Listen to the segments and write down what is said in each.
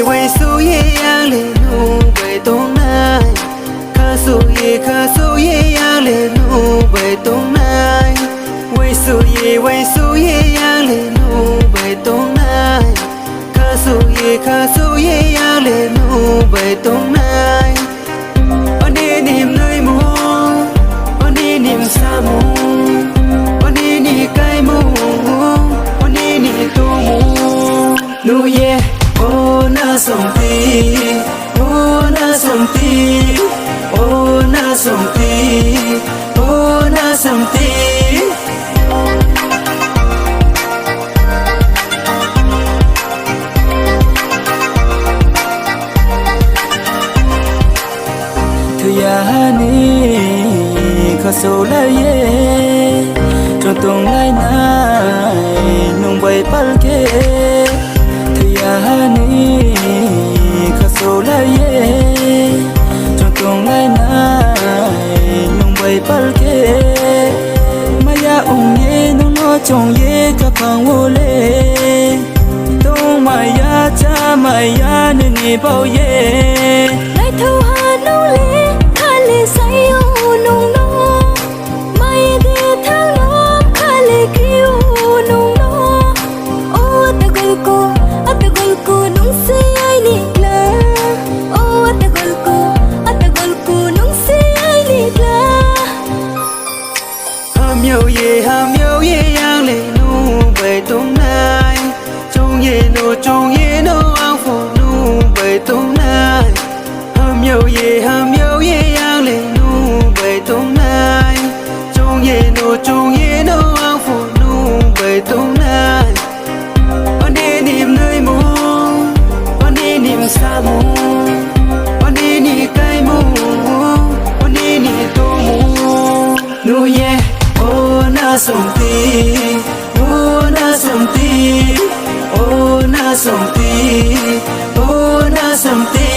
ye wai su ye yang le nu bai tong nai kha su ye yang le nu bai tong nai wai su ye yang le nu bai tong nai kha su ye yang le nu bai tong nai oni nim nơi mu oni nim sa mu oni ni kai mu oni ni tu mu nu ye oh na som ti oh na som ti oh na som ti oh na som ti ni khó số lại ye cho tung lại này nung bay bal ke thì ni khó số lại ye cho tung lại này nung bay bal ke maya ye nung no chong ye ka phang wo le tung maya cha maya ni bao ye lại thâu hà nâu le say u nung no mai de thang no khale kiu nung no o atagol ko nung se ai ni kla o atagol ko nung se ai ni kla ham yo ye yang le nu bai tong nai chong ye no ang fo nu bai tong nai ham yo ye yang le nu bai tong nai chong ye no ang fo nu bai tong nai oni nim nơi mu oni nim sa mu oni ni kai mu oni ni tu mu nu ye oh na som ti oh na som ti oh na som ti oh na som ti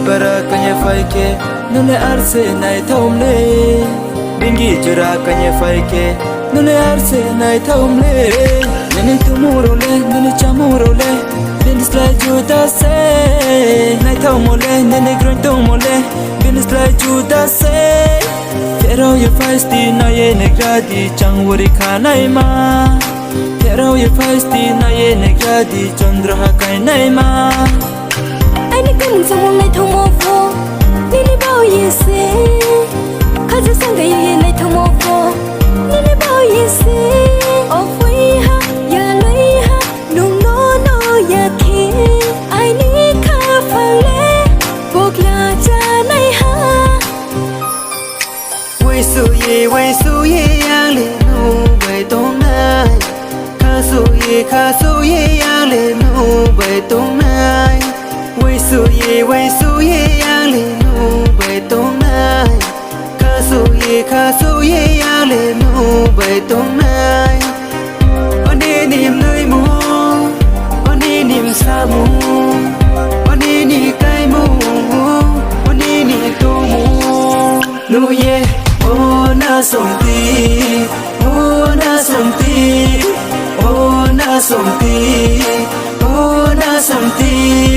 bara kanye faike nune arse nai thomle bingi jura kanye faike nune arse nai thomle nene tumuro le nene chamuro le binis la juda se nai thomole nene groin tomole binis la juda se pero ye faisti na ye negradi changwori khanai ma pero ye faisti na ye negradi chandra kai nai ma anh cần dùng ngày thâu mô vô nini bao ye se khá ra sang ngày ye ngày thâu mô vô nini bao ye se o vui ha ya lấy ha nung no ya khi ai ni khá phang le buộc là cha này ha wai su ye yang le nu bai tong nai kha su ye yang le nu bai tong nai wai su ye yang le nu bai tong nai kha su ye yang le nu bai tong nai oni nim nơi mu oni nim sa mu oni ni kai mu oni ni tu mu nu ye oh na som ti oh na som ti oh na som ti oh na som ti